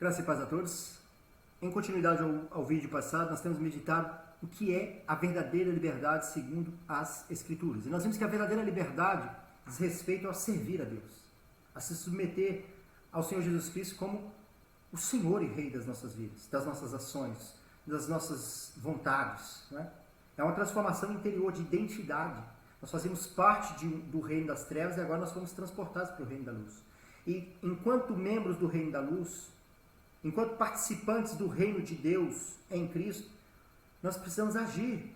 Graça e paz a todos. Em continuidade ao vídeo passado, nós temos meditado o que é a verdadeira liberdade segundo as Escrituras. E nós vimos que a verdadeira liberdade diz respeito a servir a Deus, a se submeter ao Senhor Jesus Cristo como o Senhor e Rei das nossas vidas, das nossas ações, das nossas vontades. Não é? É uma transformação interior de identidade. Nós fazemos parte do reino das trevas e agora nós fomos transportados para o reino da luz. E enquanto membros do reino da luz, enquanto participantes do reino de Deus em Cristo, nós precisamos agir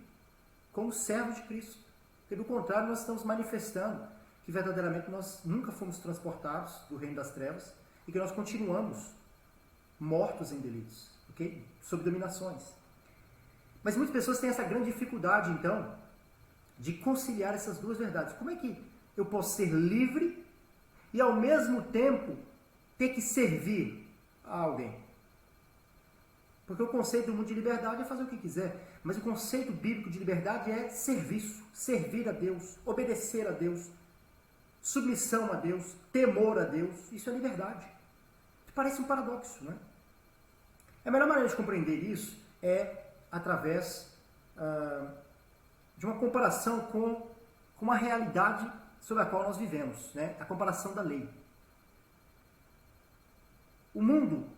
como servos de Cristo. Porque do contrário, nós estamos manifestando que verdadeiramente nós nunca fomos transportados do reino das trevas e que nós continuamos mortos em delitos, ok? Sob dominações. Mas muitas pessoas têm essa grande dificuldade, então, de conciliar essas duas verdades. Como é que eu posso ser livre e, ao mesmo tempo, ter que servir a alguém? Porque o conceito do mundo de liberdade é fazer o que quiser, mas o conceito bíblico de liberdade é serviço, servir a Deus, obedecer a Deus, submissão a Deus, temor a Deus. Isso é liberdade. Parece um paradoxo, não é? A melhor maneira de compreender isso é através de uma comparação com uma realidade sobre a qual nós vivemos, né? A comparação da lei. O mundo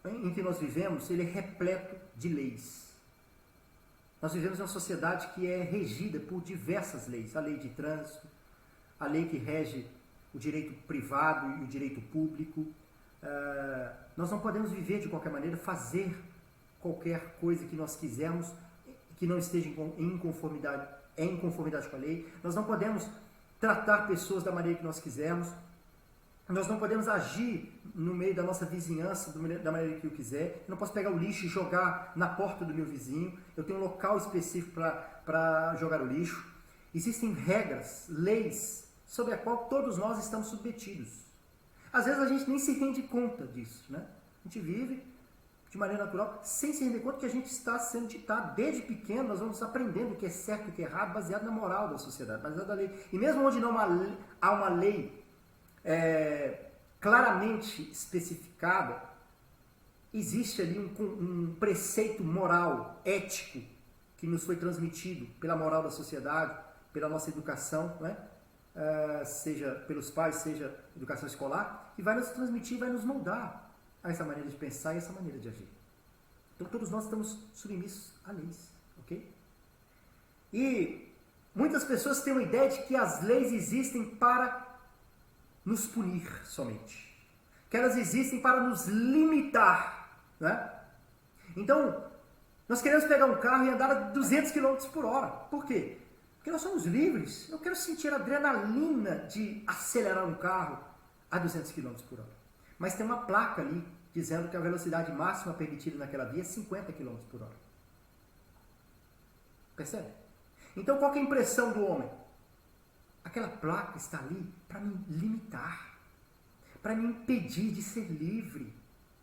em que nós vivemos, ele é repleto de leis. Nós vivemos em uma sociedade que é regida por diversas leis. A lei de trânsito, a lei que rege o direito privado e o direito público. Nós não podemos viver de qualquer maneira, fazer qualquer coisa que nós quisermos, que não esteja em conformidade com a lei. Nós não podemos tratar pessoas da maneira que nós quisermos. Nós não podemos agir no meio da nossa vizinhança da maneira que eu quiser. Eu não posso pegar o lixo e jogar na porta do meu vizinho. Eu tenho um local específico para jogar o lixo. Existem regras, leis, sobre a qual todos nós estamos submetidos. Às vezes a gente nem se rende conta disso, né? A gente vive de maneira natural, sem se render conta que a gente está sendo ditado. Desde pequeno nós vamos aprendendo o que é certo e o que é errado, baseado na moral da sociedade, baseado na lei. E mesmo onde não há uma lei claramente especificada, existe ali um preceito moral, ético, que nos foi transmitido pela moral da sociedade, pela nossa educação, né? Seja pelos pais, seja educação escolar, e vai nos transmitir, vai nos moldar a essa maneira de pensar e essa maneira de agir. Então todos nós estamos submissos a leis, ok? E muitas pessoas têm uma ideia de que as leis existem para nos punir somente, que elas existem para nos limitar, né? Então, nós queremos pegar um carro e andar a 200 km por hora. Por quê? Porque nós somos livres. Eu quero sentir a adrenalina de acelerar um carro a 200 km por hora. Mas tem uma placa ali dizendo que a velocidade máxima permitida naquela via é 50 km por hora. Percebe? Então, qual que é a impressão do homem? Aquela placa está ali para me limitar, para me impedir de ser livre,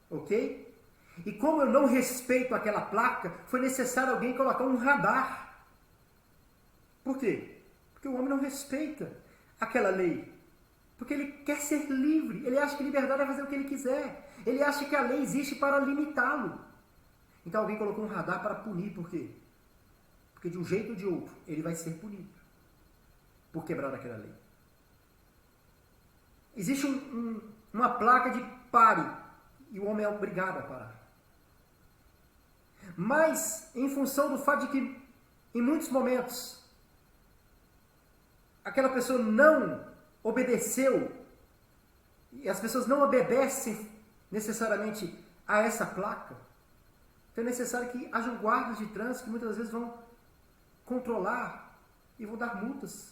ok? E como eu não respeito aquela placa, foi necessário alguém colocar um radar. Por quê? Porque o homem não respeita aquela lei. Porque ele quer ser livre, ele acha que liberdade é fazer o que ele quiser. Ele acha que a lei existe para limitá-lo. Então alguém colocou um radar para punir, por quê? Porque de um jeito ou de outro, ele vai ser punido por quebrar aquela lei. Existe uma placa de pare, e o homem é obrigado a parar. Mas, em função do fato de que, em muitos momentos, aquela pessoa não obedeceu, e as pessoas não obedecem necessariamente a essa placa, então é necessário que hajam guardas de trânsito que muitas vezes vão controlar e vão dar multas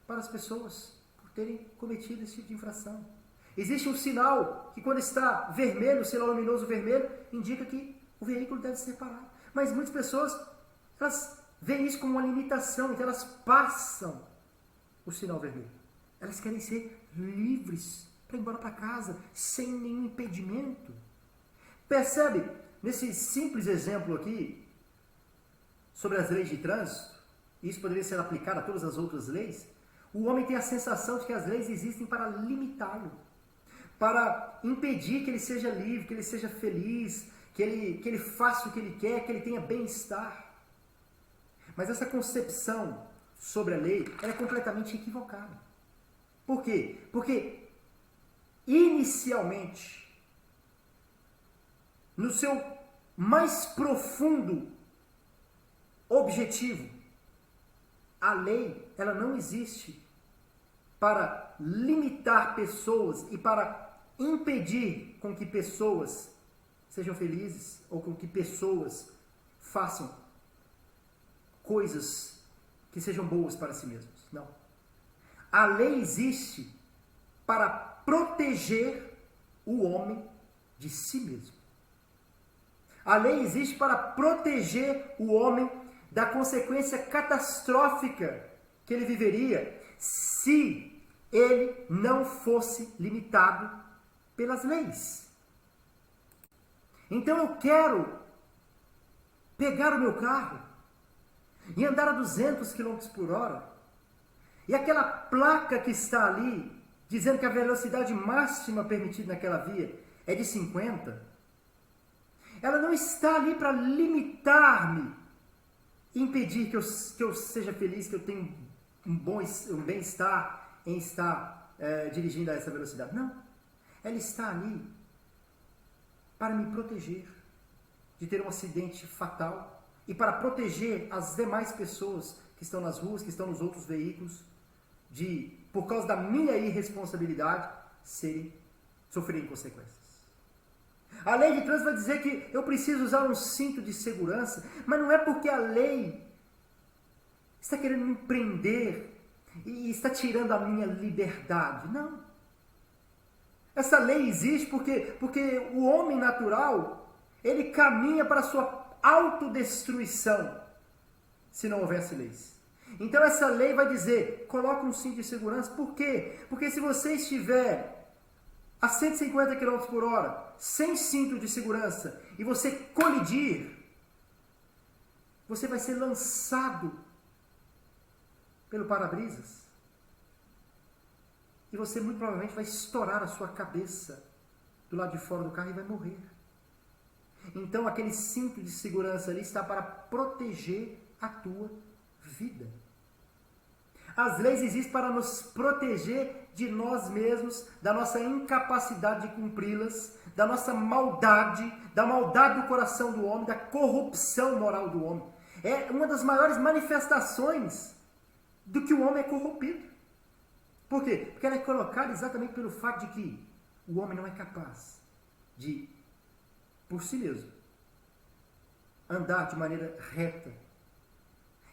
para as pessoas por terem cometido esse tipo de infração. Existe um sinal que, quando está vermelho, o sinal luminoso vermelho, indica que o veículo deve ser parado. Mas muitas pessoas, elas veem isso como uma limitação, então elas passam o sinal vermelho. Elas querem ser livres para ir embora para casa, sem nenhum impedimento. Percebe, nesse simples exemplo aqui, sobre as leis de trânsito, e isso poderia ser aplicado a todas as outras leis, o homem tem a sensação de que as leis existem para limitá-lo, para impedir que ele seja livre, que ele seja feliz, que ele faça o que ele quer, que ele tenha bem-estar. Mas essa concepção sobre a lei ela é completamente equivocada. Por quê? Porque, inicialmente, no seu mais profundo objetivo, a lei ela não existe para limitar pessoas e para impedir com que pessoas sejam felizes ou com que pessoas façam coisas que sejam boas para si mesmos. Não. A lei existe para proteger o homem de si mesmo. A lei existe para proteger o homem da consequência catastrófica que ele viveria se ele não fosse limitado pelas leis. Então eu quero pegar o meu carro e andar a 200 km por hora, e aquela placa que está ali, dizendo que a velocidade máxima permitida naquela via é de 50, ela não está ali para limitar-me, impedir que eu seja feliz, que eu tenha um bem-estar em estar dirigindo a essa velocidade. Não. Ela está ali para me proteger de ter um acidente fatal e para proteger as demais pessoas que estão nas ruas, que estão nos outros veículos, de, por causa da minha irresponsabilidade, sofrerem consequências. A lei de trânsito vai dizer que eu preciso usar um cinto de segurança, mas não é porque a lei está querendo me prender e está tirando a minha liberdade. Não. Essa lei existe porque o homem natural, ele caminha para a sua autodestruição se não houvesse leis. Então essa lei vai dizer, coloca um cinto de segurança. Por quê? Porque se você estiver a 150 km por hora, sem cinto de segurança, e você colidir, você vai ser lançado pelo para-brisas. E você muito provavelmente vai estourar a sua cabeça do lado de fora do carro e vai morrer. Então aquele cinto de segurança ali está para proteger a tua vida. As leis existem para nos proteger de nós mesmos, da nossa incapacidade de cumpri-las, da nossa maldade, da maldade do coração do homem, da corrupção moral do homem. É uma das maiores manifestações do que o homem é corrompido. Por quê? Porque ela é colocada exatamente pelo fato de que o homem não é capaz de, por si mesmo, andar de maneira reta.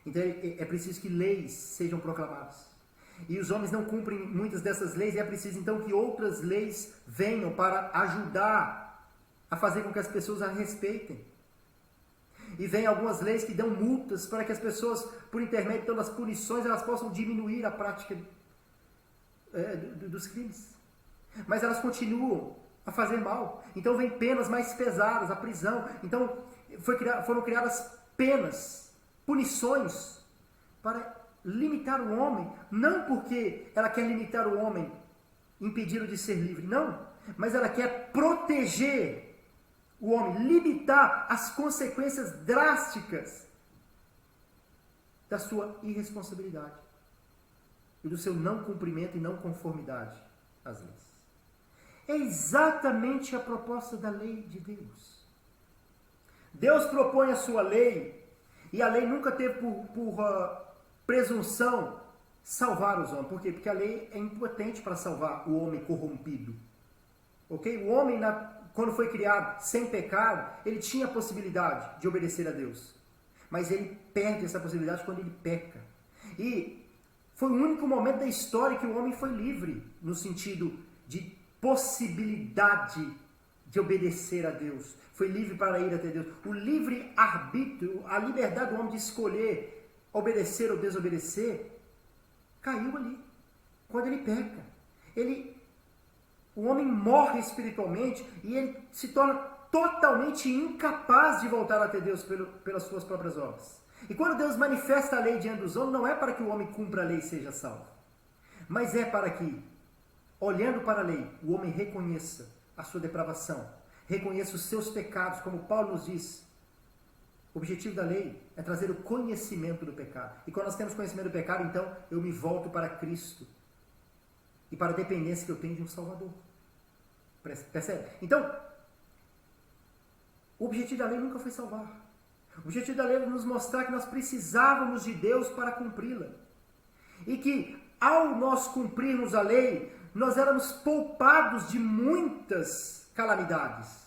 Então é preciso que leis sejam proclamadas. E os homens não cumprem muitas dessas leis, e é preciso então que outras leis venham para ajudar a fazer com que as pessoas a respeitem. E vem algumas leis que dão multas para que as pessoas, por intermédio então, das punições, elas possam diminuir a prática dos crimes. Mas elas continuam a fazer mal. Então vem penas mais pesadas, a prisão. Então foram criadas penas, punições para limitar o homem, não porque ela quer limitar o homem, impedi-lo de ser livre, não, mas ela quer proteger o homem, limitar as consequências drásticas da sua irresponsabilidade e do seu não cumprimento e não conformidade às leis. É exatamente a proposta da lei de Deus. Deus propõe a sua lei, e a lei nunca teve por presunção salvar os homens. Por quê? Porque a lei é impotente para salvar o homem corrompido. Ok? O homem, quando foi criado sem pecado, ele tinha a possibilidade de obedecer a Deus. Mas ele perde essa possibilidade quando ele peca. E foi o único momento da história que o homem foi livre, no sentido de possibilidade de obedecer a Deus. Foi livre para ir até Deus. O livre-arbítrio, a liberdade do homem de escolher obedecer ou desobedecer, caiu ali, quando ele peca. O homem morre espiritualmente e ele se torna totalmente incapaz de voltar até Deus pelas suas próprias obras. E quando Deus manifesta a lei diante dos homens, não é para que o homem cumpra a lei e seja salvo, mas é para que olhando para a lei, o homem reconheça a sua depravação, reconheça os seus pecados, como Paulo nos diz. O objetivo da lei é trazer o conhecimento do pecado. E quando nós temos conhecimento do pecado, então eu me volto para Cristo e para a dependência que eu tenho de um Salvador. Percebe? Então, o objetivo da lei nunca foi salvar. O objetivo da lei era nos mostrar que nós precisávamos de Deus para cumpri-la. E que, ao nós cumprirmos a lei, nós éramos poupados de muitas calamidades.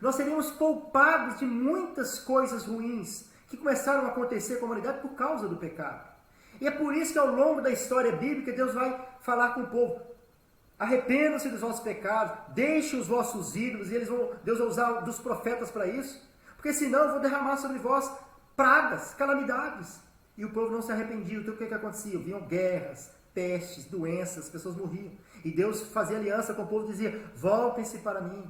Nós seríamos poupados de muitas coisas ruins que começaram a acontecer com a humanidade por causa do pecado. E é por isso que ao longo da história bíblica Deus vai falar com o povo: arrependam-se dos vossos pecados, deixem os vossos ídolos, e Deus vai usar dos profetas para isso, porque senão eu vou derramar sobre vós pragas, calamidades. E o povo não se arrependia. Então o que acontecia? Vinham guerras, pestes, doenças, pessoas morriam. E Deus fazia aliança com o povo e dizia: voltem-se para mim.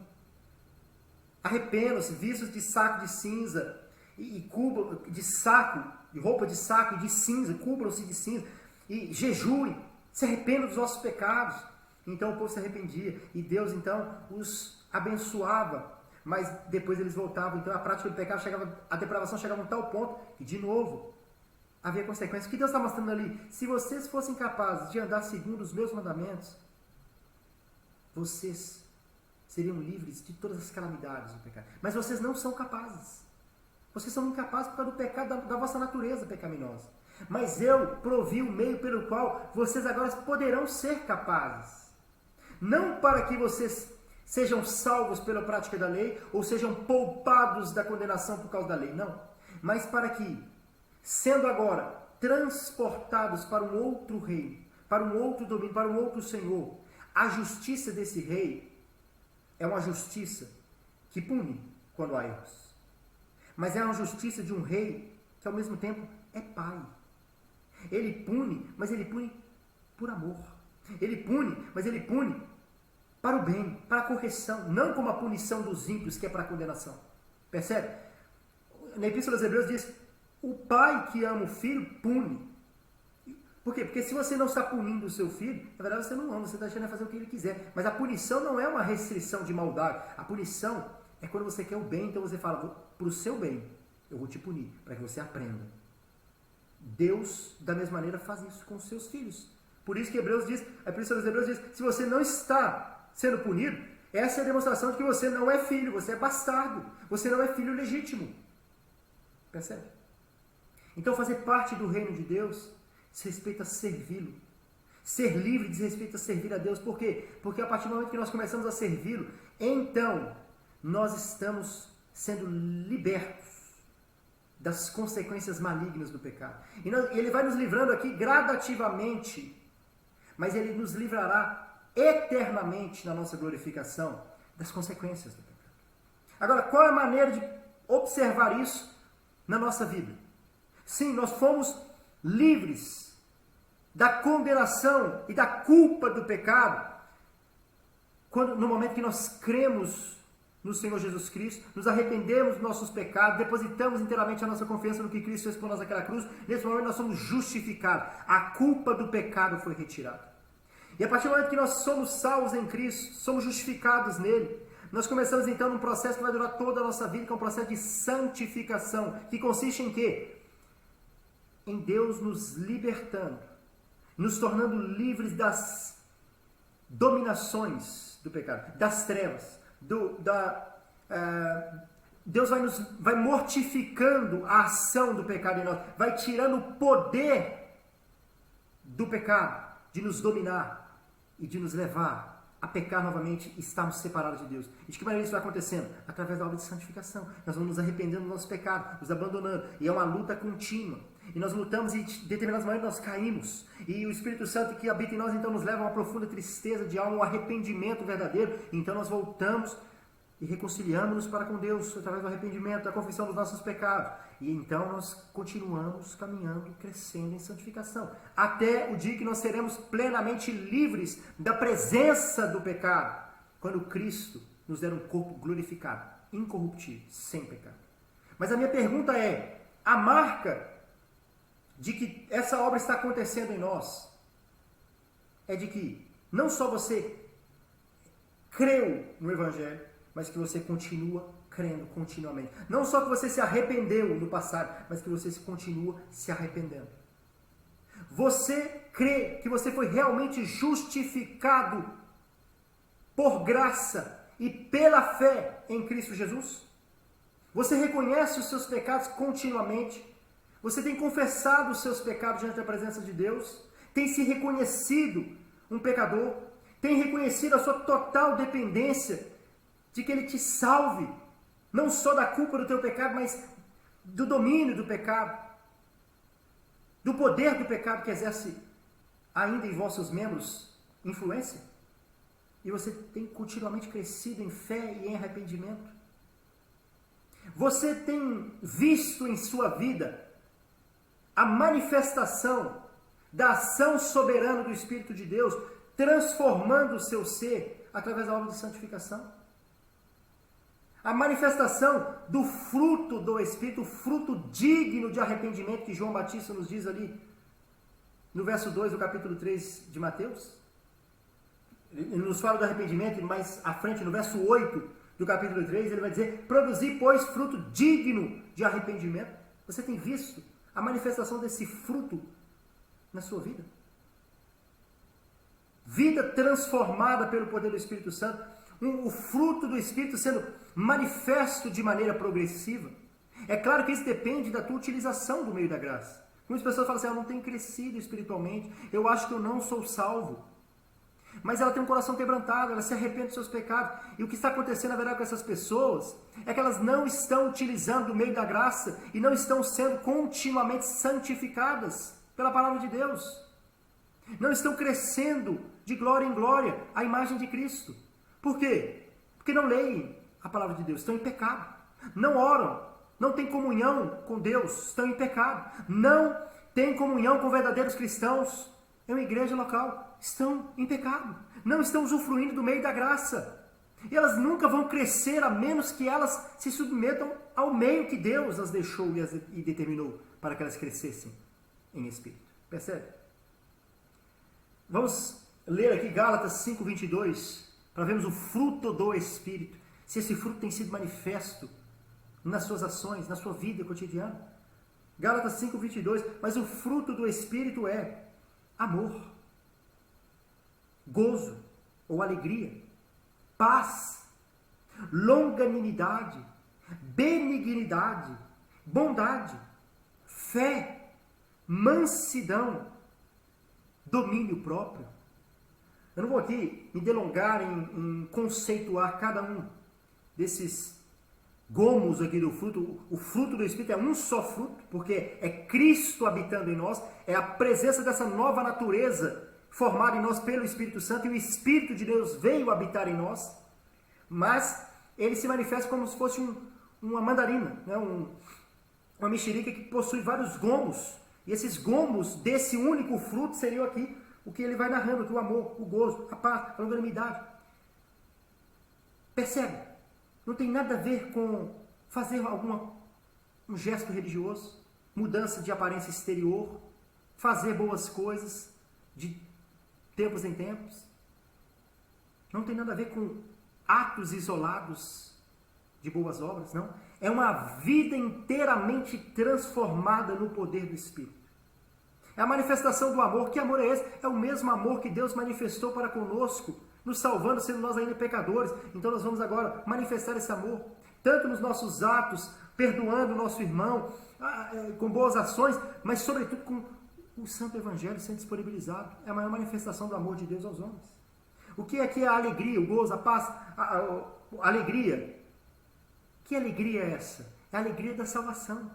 Arrependam-se, vistos de saco de cinza, e cubram de saco, de roupa de saco e de cinza, cubram-se de cinza, e jejuem, se arrependam dos vossos pecados. Então o povo se arrependia, e Deus então os abençoava, mas depois eles voltavam. Então a prática do pecado chegava, a depravação chegava a um tal ponto que, de novo, havia consequências. O que Deus está mostrando ali? Se vocês fossem capazes de andar segundo os meus mandamentos, vocês seriam livres de todas as calamidades do pecado. Mas vocês não são capazes. Vocês são incapazes por causa do pecado da vossa natureza pecaminosa. Mas eu provi o meio pelo qual vocês agora poderão ser capazes. Não para que vocês sejam salvos pela prática da lei, ou sejam poupados da condenação por causa da lei. Não. Mas para que, sendo agora transportados para um outro reino, para um outro domínio, para um outro Senhor, a justiça desse rei é uma justiça que pune quando há erros. Mas é uma justiça de um rei que ao mesmo tempo é pai. Ele pune, mas ele pune por amor. Ele pune, mas ele pune para o bem, para a correção, não como a punição dos ímpios, que é para a condenação. Percebe? Na Epístola aos Hebreus diz: o pai que ama o filho pune. Por quê? Porque se você não está punindo o seu filho, na verdade você não ama, você está deixando ele fazer o que ele quiser. Mas a punição não é uma restrição de maldade. A punição é quando você quer o bem, então você fala: para o seu bem, eu vou te punir, para que você aprenda. Deus, da mesma maneira, faz isso com os seus filhos. Por isso que a Epístola aos Hebreus diz: se você não está sendo punido, essa é a demonstração de que você não é filho, você é bastardo, você não é filho legítimo. Percebe? Então fazer parte do reino de Deus diz respeito a servi-lo. Ser livre diz respeito a servir a Deus. Por quê? Porque a partir do momento que nós começamos a servi-lo, então nós estamos sendo libertos das consequências malignas do pecado. E ele vai nos livrando aqui gradativamente, mas ele nos livrará eternamente na nossa glorificação das consequências do pecado. Agora, qual é a maneira de observar isso na nossa vida? Sim, nós fomos livres da condenação e da culpa do pecado no momento que nós cremos no Senhor Jesus Cristo, nos arrependemos dos nossos pecados, depositamos inteiramente a nossa confiança no que Cristo fez por nós naquela cruz. Nesse momento nós somos justificados. A culpa do pecado foi retirada. E a partir do momento que nós somos salvos em Cristo, somos justificados nele, nós começamos então num processo que vai durar toda a nossa vida, que é um processo de santificação, que consiste em quê? Em Deus nos libertando, nos tornando livres das dominações do pecado, das trevas. Deus vai mortificando a ação do pecado em nós, vai tirando o poder do pecado de nos dominar e de nos levar a pecar novamente e estarmos separados de Deus. E de que maneira isso vai acontecendo? Através da obra de santificação. Nós vamos nos arrependendo dos nossos pecados, nos abandonando. E é uma luta contínua. E nós lutamos e de determinadas maneiras nós caímos. E o Espírito Santo que habita em nós então nos leva a uma profunda tristeza de alma, um arrependimento verdadeiro. E então nós voltamos e reconciliamos-nos para com Deus através do arrependimento, da confissão dos nossos pecados. E então nós continuamos caminhando, crescendo em santificação. Até o dia que nós seremos plenamente livres da presença do pecado. Quando Cristo nos der um corpo glorificado, incorruptível, sem pecado. Mas a minha pergunta é, a marca de que essa obra está acontecendo em nós é de que Não só você creu no Evangelho, mas que você continua crendo continuamente. Não só que você se arrependeu no passado, mas que você continua se arrependendo. Você crê que você foi realmente justificado por graça e pela fé em Cristo Jesus? Você reconhece os seus pecados continuamente? Você tem confessado os seus pecados diante da presença de Deus? Tem se reconhecido um pecador? Tem reconhecido a sua total dependência de que Ele te salve, não só da culpa do teu pecado, mas do domínio do pecado, do poder do pecado que exerce ainda em vossos membros influência? E você tem continuamente crescido em fé e em arrependimento? Você tem visto em sua vida a manifestação da ação soberana do Espírito de Deus, transformando o seu ser através da obra de santificação? A manifestação do fruto do Espírito, o fruto digno de arrependimento que João Batista nos diz ali no verso 2 do capítulo 3 de Mateus. Ele nos fala do arrependimento, e mais à frente, no verso 8 do capítulo 3, ele vai dizer: produzir, pois, fruto digno de arrependimento. Você tem visto a manifestação desse fruto na sua vida? Vida transformada pelo poder do Espírito Santo, o fruto do Espírito sendo manifesto de maneira progressiva. É claro que isso depende da tua utilização do meio da graça. Muitas pessoas falam assim: eu não tenho crescido espiritualmente, eu acho que eu não sou salvo. Mas ela tem um coração quebrantado, ela se arrepende dos seus pecados. E o que está acontecendo, na verdade, com essas pessoas é que elas não estão utilizando o meio da graça e não estão sendo continuamente santificadas pela palavra de Deus. Não estão crescendo de glória em glória à imagem de Cristo. Por quê? Porque não leem a palavra de Deus, estão em pecado. Não oram, não têm comunhão com Deus, estão em pecado. Não têm comunhão com verdadeiros cristãos em uma igreja local, estão em pecado. Não estão usufruindo do meio da graça. E elas nunca vão crescer a menos que elas se submetam ao meio que Deus as deixou e determinou para que elas crescessem em espírito. Percebe? Vamos ler aqui Gálatas 5:22 para vermos o fruto do Espírito. Se esse fruto tem sido manifesto nas suas ações, na sua vida cotidiana. Gálatas 5:22. Mas o fruto do Espírito é amor, gozo ou alegria, paz, longanimidade, benignidade, bondade, fé, mansidão, domínio próprio. Eu não vou aqui me delongar em conceituar cada um desses gomos aqui do fruto. O fruto do Espírito é um só fruto, porque é Cristo habitando em nós, é a presença dessa nova natureza formada em nós pelo Espírito Santo, e o Espírito de Deus veio habitar em nós, mas ele se manifesta como se fosse uma mandarina, né? Uma mexerica que possui vários gomos, e esses gomos desse único fruto seriam aqui o que ele vai narrando aqui: o amor, o gozo, a paz, a longanimidade. Percebe? Não tem nada a ver com fazer um gesto religioso, mudança de aparência exterior, fazer boas coisas de tempos em tempos. Não tem nada a ver com atos isolados de boas obras, não. É uma vida inteiramente transformada no poder do Espírito. É a manifestação do amor. Que amor é esse? É o mesmo amor que Deus manifestou para conosco, nos salvando, sendo nós ainda pecadores. Então nós vamos agora manifestar esse amor, tanto nos nossos atos, perdoando o nosso irmão, com boas ações, mas sobretudo com o Santo Evangelho sendo disponibilizado. É a maior manifestação do amor de Deus aos homens. O que é a alegria, o gozo, a paz, a alegria? Que alegria é essa? É a alegria da salvação.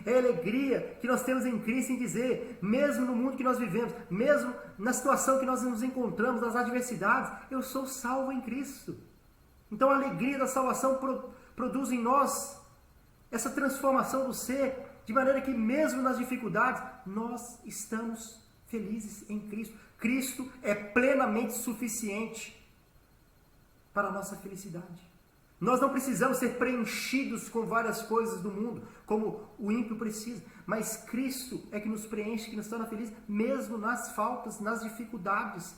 É a alegria que nós temos em Cristo em dizer, mesmo no mundo que nós vivemos, mesmo na situação que nós nos encontramos, nas adversidades, eu sou salvo em Cristo. Então a alegria da salvação produz em nós essa transformação do ser, de maneira que mesmo nas dificuldades, nós estamos felizes em Cristo. Cristo é plenamente suficiente para a nossa felicidade. Nós não precisamos ser preenchidos com várias coisas do mundo, como o ímpio precisa, mas Cristo é que nos preenche, que nos torna felizes, mesmo nas faltas, nas dificuldades.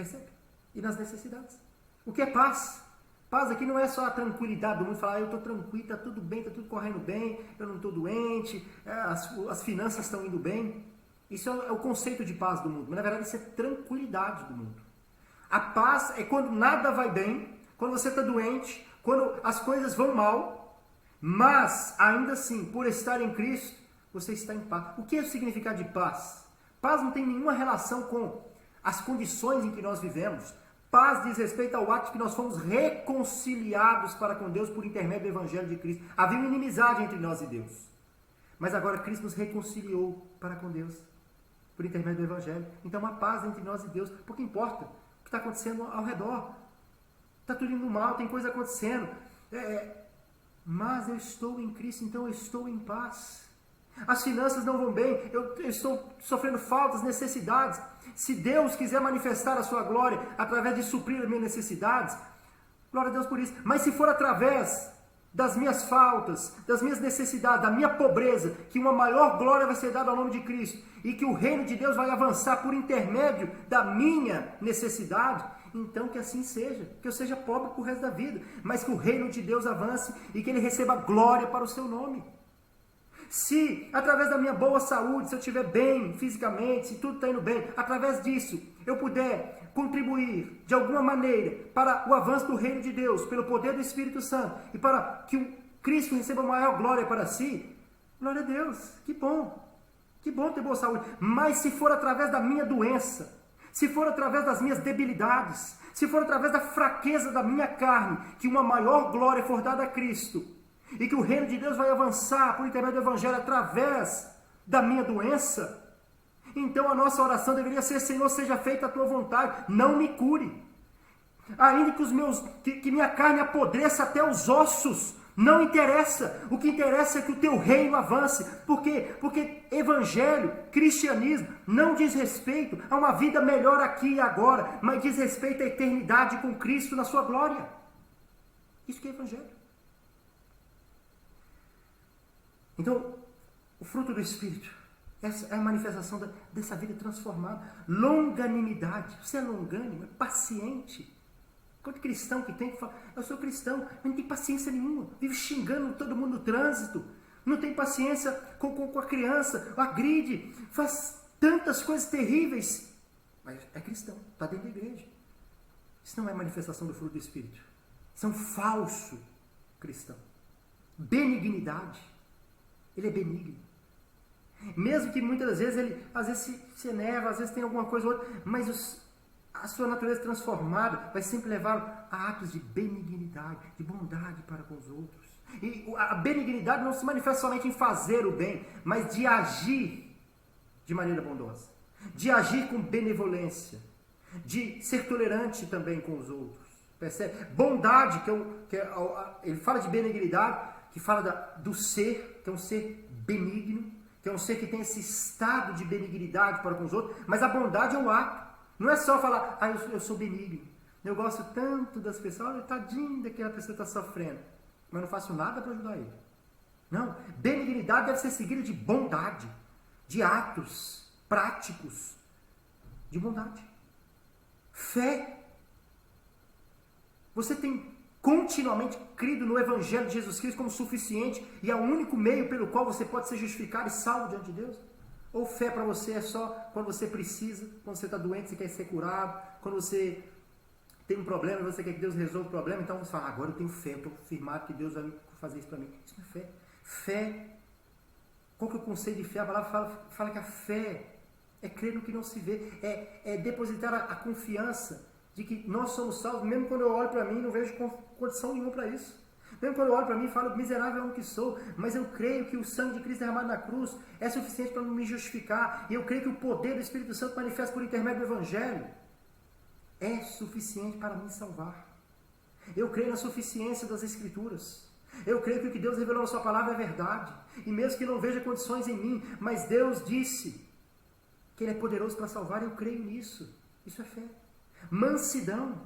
Percebe? E nas necessidades. O que é paz? Paz aqui não é só a tranquilidade do mundo, falar eu estou tranquilo, está tudo bem, está tudo correndo bem, eu não estou doente, as finanças estão indo bem. Isso é o conceito de paz do mundo, mas na verdade isso é tranquilidade do mundo. A paz é quando nada vai bem, quando você está doente, quando as coisas vão mal, mas ainda assim, por estar em Cristo, você está em paz. O que é o significado de paz? Paz não tem nenhuma relação com as condições em que nós vivemos. Paz diz respeito ao ato de que nós fomos reconciliados para com Deus por intermédio do Evangelho de Cristo. Havia uma inimizade entre nós e Deus. Mas agora Cristo nos reconciliou para com Deus por intermédio do Evangelho. Então uma paz entre nós e Deus. Pouco importa o que está acontecendo ao redor. Está tudo indo mal, tem coisa acontecendo. Mas eu estou em Cristo, então eu estou em paz. As finanças não vão bem, eu estou sofrendo faltas, necessidades. Se Deus quiser manifestar a sua glória através de suprir as minhas necessidades, glória a Deus por isso. Mas se for através das minhas faltas, das minhas necessidades, da minha pobreza, que uma maior glória vai ser dada ao nome de Cristo e que o reino de Deus vai avançar por intermédio da minha necessidade, então que assim seja, que eu seja pobre por resto da vida, mas que o reino de Deus avance e que ele receba glória para o seu nome. Se através da minha boa saúde, se eu estiver bem fisicamente, se tudo está indo bem, através disso eu puder contribuir de alguma maneira para o avanço do reino de Deus, pelo poder do Espírito Santo, e para que o Cristo receba maior glória para si, glória a Deus, que bom ter boa saúde. Mas se for através da minha doença, se for através das minhas debilidades, se for através da fraqueza da minha carne, que uma maior glória for dada a Cristo, e que o reino de Deus vai avançar por intermédio do Evangelho através da minha doença, então a nossa oração deveria ser: Senhor, seja feita a tua vontade, não me cure. Ainda que minha carne apodreça até os ossos, não interessa. O que interessa é que o teu reino avance. Por quê? Porque evangelho, cristianismo, não diz respeito a uma vida melhor aqui e agora, mas diz respeito à eternidade com Cristo na sua glória. Isso que é evangelho. Então, o fruto do Espírito, essa é a manifestação dessa vida transformada. Longanimidade. Você é longânimo, é paciente. Quanto cristão que tem que falar: eu sou cristão, mas não tem paciência nenhuma. Vive xingando todo mundo no trânsito. Não tem paciência com a criança, agride, faz tantas coisas terríveis. Mas é cristão, está dentro da igreja. Isso não é manifestação do fruto do Espírito. Isso é um falso cristão. Benignidade. Ele é benigno. Mesmo que muitas vezes ele às vezes se enerva, às vezes tem alguma coisa ou outra, mas a sua natureza transformada vai sempre levar a atos de benignidade, de bondade para com os outros. E a benignidade não se manifesta somente em fazer o bem, mas de agir de maneira bondosa, de agir com benevolência, de ser tolerante também com os outros. Percebe? Bondade, ele fala de benignidade, que fala do ser, que é um ser benigno, que é um ser que tem esse estado de benignidade para com os outros, mas a bondade é um ato. Não é só falar: eu sou benigno, eu gosto tanto das pessoas, olha, tadinho daquela pessoa que está sofrendo, mas não faço nada para ajudar ele. Não, benignidade deve ser seguida de bondade, de atos práticos de bondade. Fé. Você tem continuamente crido no Evangelho de Jesus Cristo como suficiente e é o único meio pelo qual você pode ser justificado e salvo diante de Deus? Ou fé para você é só quando você precisa, quando você está doente, você quer ser curado, quando você tem um problema e você quer que Deus resolva o problema, então você fala: agora eu tenho fé, eu estou firmado que Deus vai fazer isso para mim. Isso não é fé. Fé, qual que é o conceito de fé? A palavra fala que a fé é crer no que não se vê, é depositar a confiança de que nós somos salvos, mesmo quando eu olho para mim e não vejo condição nenhuma para isso. Mesmo quando eu olho para mim e falo: miserável homem que sou, mas eu creio que o sangue de Cristo derramado na cruz é suficiente para me justificar, e eu creio que o poder do Espírito Santo manifesta por intermédio do Evangelho é suficiente para me salvar. Eu creio na suficiência das Escrituras. Eu creio que o que Deus revelou na sua palavra é verdade, e mesmo que não veja condições em mim, mas Deus disse que Ele é poderoso para salvar, eu creio nisso. Isso é fé. Mansidão.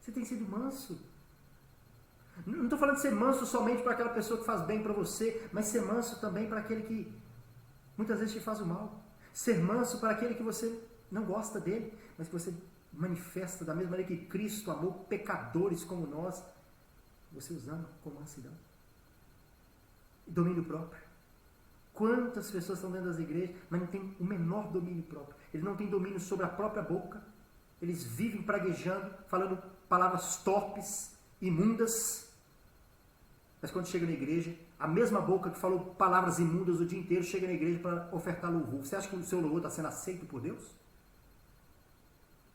Você tem sido manso? Não estou falando de ser manso somente para aquela pessoa que faz bem para você, mas ser manso também para aquele que muitas vezes te faz o mal. Ser manso para aquele que você não gosta dele, mas que você manifesta da mesma maneira que Cristo amou pecadores como nós, você os ama com mansidão. Domínio próprio. Quantas pessoas estão dentro das igrejas, mas não têm o menor domínio próprio. Eles não têm domínio sobre a própria boca. Eles vivem praguejando, falando palavras torpes, imundas. Mas quando chega na igreja, a mesma boca que falou palavras imundas o dia inteiro, chega na igreja para ofertar louvor. Você acha que o seu louvor está sendo aceito por Deus?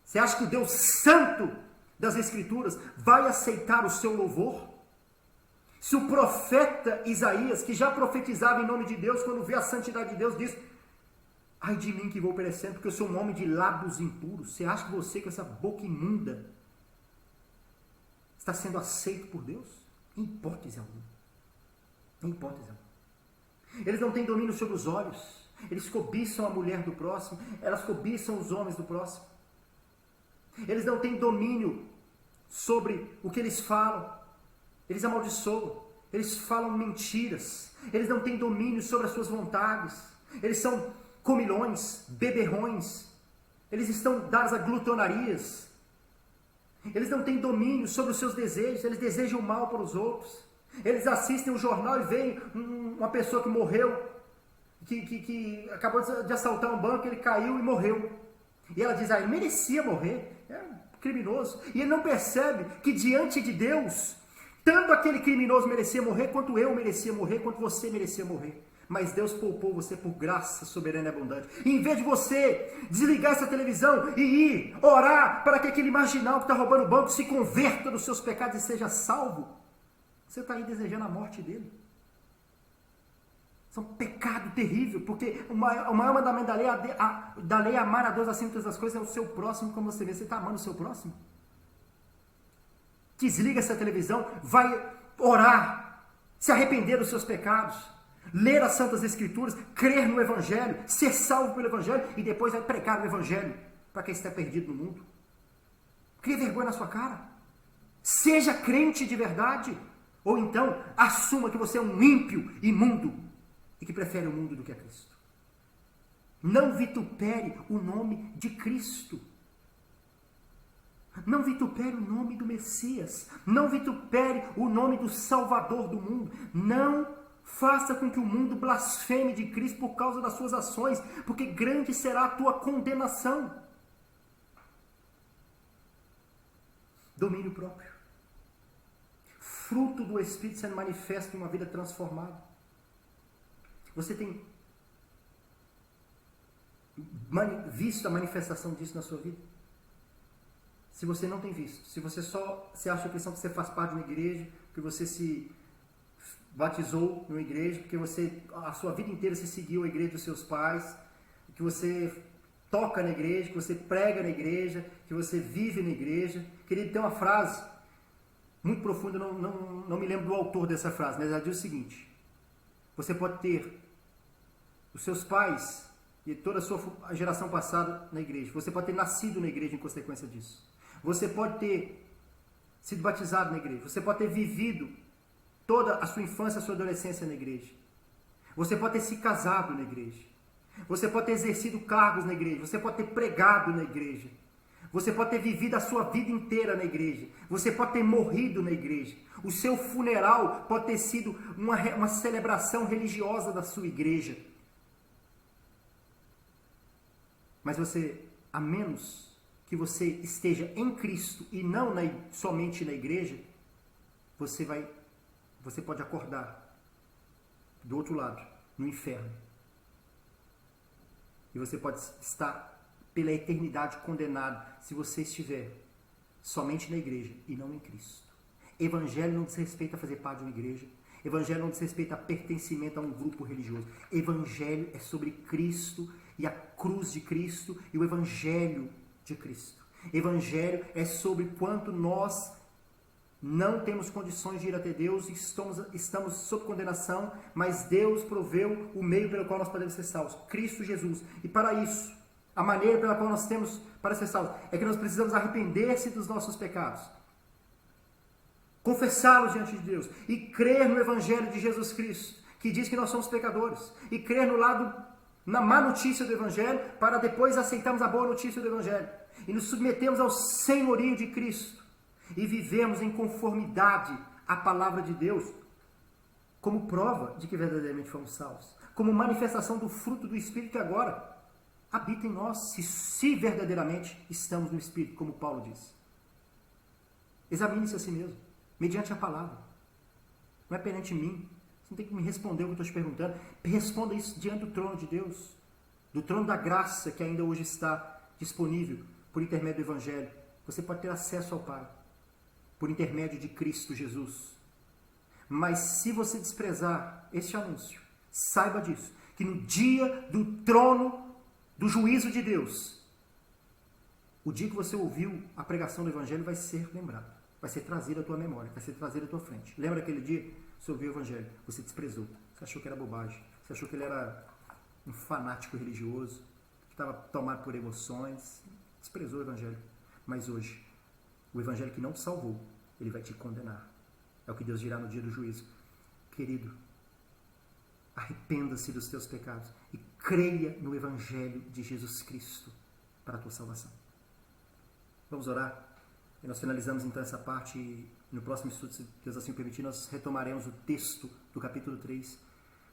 Você acha que o Deus Santo das Escrituras vai aceitar o seu louvor? Se o profeta Isaías, que já profetizava em nome de Deus, quando vê a santidade de Deus, diz: ai de mim que vou perecendo, porque eu sou um homem de lábios impuros. Você acha que você, com essa boca imunda, está sendo aceito por Deus? Em hipótese alguma. Em hipótese alguma. Eles não têm domínio sobre os olhos. Eles cobiçam a mulher do próximo. Elas cobiçam os homens do próximo. Eles não têm domínio sobre o que eles falam. Eles amaldiçoam. Eles falam mentiras. Eles não têm domínio sobre as suas vontades. Eles são comilões, beberrões. Eles estão dados a glutonarias. Eles não têm domínio sobre os seus desejos. Eles desejam mal para os outros. Eles assistem um jornal e veem uma pessoa que morreu, que acabou de assaltar um banco, ele caiu e morreu. E ela diz: ele merecia morrer, é criminoso. E ele não percebe que diante de Deus, tanto aquele criminoso merecia morrer, quanto eu merecia morrer, quanto você merecia morrer. Mas Deus poupou você por graça soberana e abundante. E em vez de você desligar essa televisão e ir orar para que aquele marginal que está roubando o banco se converta dos seus pecados e seja salvo, você está aí desejando a morte dele. Isso é um pecado terrível, porque o maior mandamento da lei é amar a Deus acima de todas as coisas, é o seu próximo como você vê. Você está amando o seu próximo? Desliga essa televisão, vai orar, se arrepender dos seus pecados, ler as Santas Escrituras, crer no Evangelho, ser salvo pelo Evangelho e depois vai pregar o Evangelho para quem está perdido no mundo. Crie vergonha na sua cara. Seja crente de verdade. Ou então, assuma que você é um ímpio, imundo, e que prefere o mundo do que a Cristo. Não vitupere o nome de Cristo. Não vitupere o nome do Messias. Não vitupere o nome do Salvador do mundo. Não faça com que o mundo blasfeme de Cristo por causa das suas ações, porque grande será a tua condenação. Domínio próprio. Fruto do Espírito sendo manifesto em uma vida transformada. Você tem visto a manifestação disso na sua vida? Se você não tem visto, se você acha a questão que você faz parte de uma igreja, que você se batizou numa igreja, porque a sua vida inteira você seguiu a igreja dos seus pais, que você toca na igreja, que você prega na igreja, que você vive na igreja. Querido, tem uma frase muito profunda, não me lembro do autor dessa frase, mas ela diz o seguinte: você pode ter os seus pais e toda a sua geração passada na igreja, você pode ter nascido na igreja em consequência disso, você pode ter sido batizado na igreja, você pode ter vivido toda a sua infância, a sua adolescência na igreja, você pode ter se casado na igreja, você pode ter exercido cargos na igreja, você pode ter pregado na igreja, você pode ter vivido a sua vida inteira na igreja. Você pode ter morrido na igreja. O seu funeral pode ter sido uma celebração religiosa da sua igreja. Mas você, a menos que você esteja em Cristo e não somente na igreja, você pode acordar do outro lado, no inferno. E você pode estar pela eternidade condenado, se você estiver somente na igreja e não em Cristo. Evangelho não diz respeito a fazer parte de uma igreja. Evangelho não diz respeito a pertencimento a um grupo religioso. Evangelho é sobre Cristo e a cruz de Cristo e o Evangelho de Cristo. Evangelho é sobre quanto nós não temos condições de ir até Deus e estamos sob condenação, mas Deus proveu o meio pelo qual nós podemos ser salvos, Cristo Jesus. E para isso, a maneira pela qual nós temos para ser salvos é que nós precisamos arrepender-se dos nossos pecados, confessá-los diante de Deus e crer no Evangelho de Jesus Cristo, que diz que nós somos pecadores, e crer na má notícia do Evangelho para depois aceitarmos a boa notícia do Evangelho. e nos submetemos ao senhorio de Cristo e vivemos em conformidade à palavra de Deus, como prova de que verdadeiramente fomos salvos, como manifestação do fruto do Espírito que agora habita em nós, se verdadeiramente estamos no Espírito, como Paulo diz. Examine-se a si mesmo, mediante a palavra. Não é perante mim. Você não tem que me responder o que eu estou te perguntando. Responda isso diante do trono de Deus, do trono da graça que ainda hoje está disponível por intermédio do Evangelho. Você pode ter acesso ao Pai por intermédio de Cristo Jesus. Mas se você desprezar este anúncio, saiba disso, que no dia do trono do juízo de Deus, o dia que você ouviu a pregação do Evangelho vai ser lembrado, vai ser trazido à tua memória, vai ser trazido à tua frente. Lembra aquele dia que você ouviu o Evangelho, você desprezou, você achou que era bobagem, você achou que ele era um fanático religioso, que estava tomado por emoções, desprezou o Evangelho. Mas hoje, o Evangelho que não te salvou, ele vai te condenar. É o que Deus dirá no dia do juízo. Querido, arrependa-se dos teus pecados e creia no Evangelho de Jesus Cristo para a tua salvação. Vamos orar? E nós finalizamos então essa parte e no próximo estudo, se Deus assim permitir, nós retomaremos o texto do capítulo 3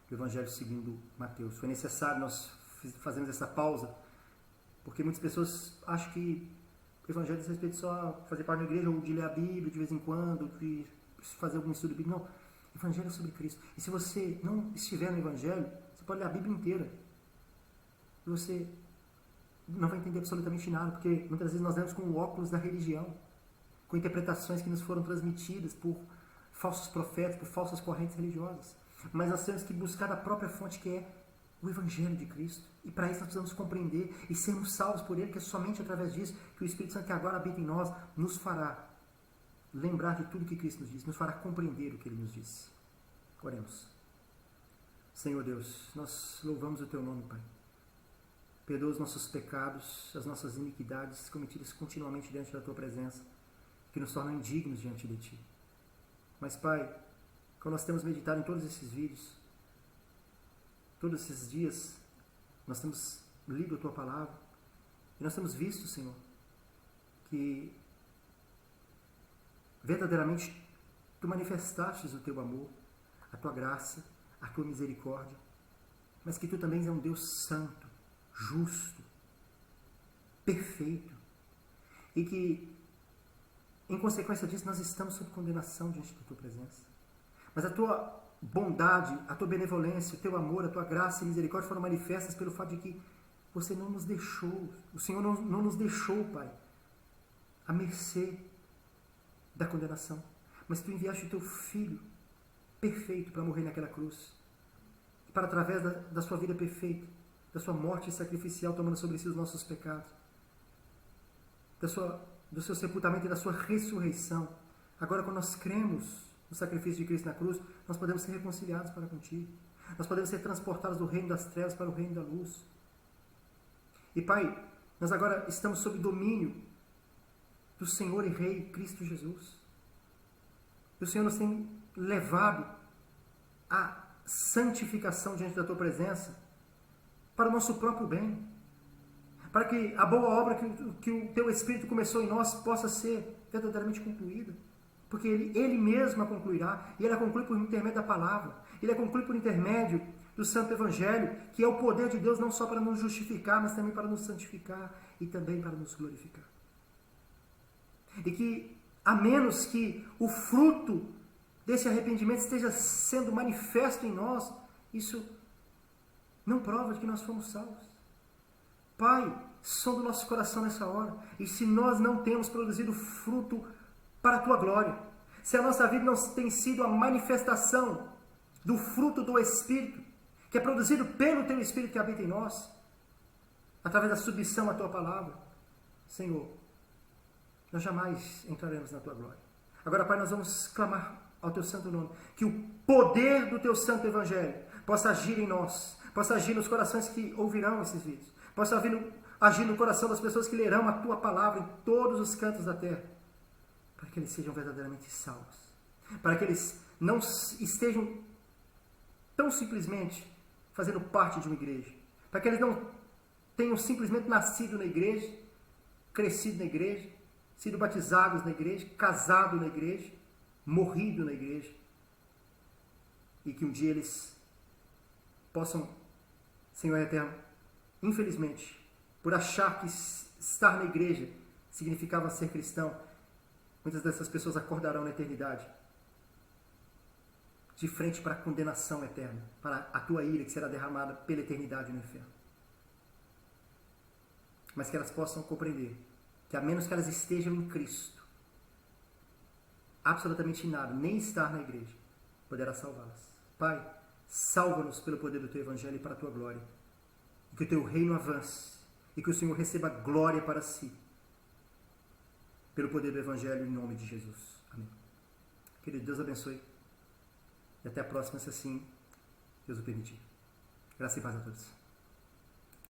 do Evangelho segundo Mateus. Foi necessário nós fazermos essa pausa, porque muitas pessoas acham que o Evangelho diz respeito só a fazer parte da igreja, ou de ler a Bíblia de vez em quando, de fazer algum estudo bíblico. Não, o Evangelho é sobre Cristo. E se você não estiver no Evangelho, você pode ler a Bíblia inteira. E você não vai entender absolutamente nada, porque muitas vezes nós lemos com o óculos da religião, com interpretações que nos foram transmitidas por falsos profetas, por falsas correntes religiosas. Mas nós temos que buscar a própria fonte, que é o Evangelho de Cristo. E para isso nós precisamos compreender e sermos salvos por Ele, que é somente através disso que o Espírito Santo que agora habita em nós nos fará lembrar de tudo que Cristo nos disse, nos fará compreender o que Ele nos disse. Oremos. Senhor Deus, nós louvamos o Teu nome, Pai. Perdoa os nossos pecados, as nossas iniquidades cometidas continuamente diante da Tua presença, que nos tornam indignos diante de Ti. Mas, Pai, quando nós temos meditado em todos esses vídeos, todos esses dias, nós temos lido a Tua Palavra, e nós temos visto, Senhor, que verdadeiramente Tu manifestastes o Teu amor, a Tua graça, a Tua misericórdia, mas que Tu também és um Deus santo, justo, perfeito, e que, em consequência disso, nós estamos sob condenação diante da Tua presença. Mas a Tua bondade, a Tua benevolência, o Teu amor, a Tua graça e misericórdia foram manifestas pelo fato de que Você não nos deixou, o Senhor não nos deixou, Pai, à mercê da condenação. Mas Tu enviaste o Teu Filho perfeito para morrer naquela cruz, para através da Sua vida perfeita, da Sua morte sacrificial, tomando sobre si os nossos pecados, do Seu sepultamento e da Sua ressurreição. Agora, quando nós cremos no sacrifício de Cristo na cruz, nós podemos ser reconciliados para contigo. Nós podemos ser transportados do reino das trevas para o reino da luz. E, Pai, nós agora estamos sob domínio do Senhor e Rei Cristo Jesus. E o Senhor nos tem levado à santificação diante da Tua presença para o nosso próprio bem, para que a boa obra que o Teu Espírito começou em nós possa ser verdadeiramente concluída, porque Ele mesmo a concluirá, e Ele a conclui por intermédio da palavra, Ele a conclui por intermédio do Santo Evangelho, que é o poder de Deus não só para nos justificar, mas também para nos santificar e também para nos glorificar. E que, a menos que o fruto desse arrependimento esteja sendo manifesto em nós, isso não prova de que nós fomos salvos. Pai, sonda o nosso coração nessa hora. E se nós não temos produzido fruto para a Tua glória, se a nossa vida não tem sido a manifestação do fruto do Espírito, que é produzido pelo Teu Espírito que habita em nós, através da submissão à Tua palavra, Senhor, nós jamais entraremos na Tua glória. Agora, Pai, nós vamos clamar ao Teu santo nome, que o poder do Teu santo Evangelho possa agir em nós, possa agir nos corações que ouvirão esses vídeos, possa agir no coração das pessoas que lerão a Tua palavra em todos os cantos da terra, para que eles sejam verdadeiramente salvos, para que eles não estejam tão simplesmente fazendo parte de uma igreja, para que eles não tenham simplesmente nascido na igreja, crescido na igreja, sido batizados na igreja, casado na igreja, morrido na igreja, e que um dia eles possam, Senhor eterno, infelizmente, por achar que estar na igreja significava ser cristão, muitas dessas pessoas acordarão na eternidade, de frente para a condenação eterna, para a tua ira que será derramada pela eternidade no inferno. Mas que elas possam compreender que a menos que elas estejam em Cristo, absolutamente nada, nem estar na igreja, poderá salvá-las. Pai, salva-nos pelo poder do Teu Evangelho e para a Tua glória. E que o Teu reino avance. E que o Senhor receba glória para si. Pelo poder do Evangelho, em nome de Jesus. Amém. Querido, Deus abençoe. E até a próxima, se assim Deus o permitir. Graça e paz a todos.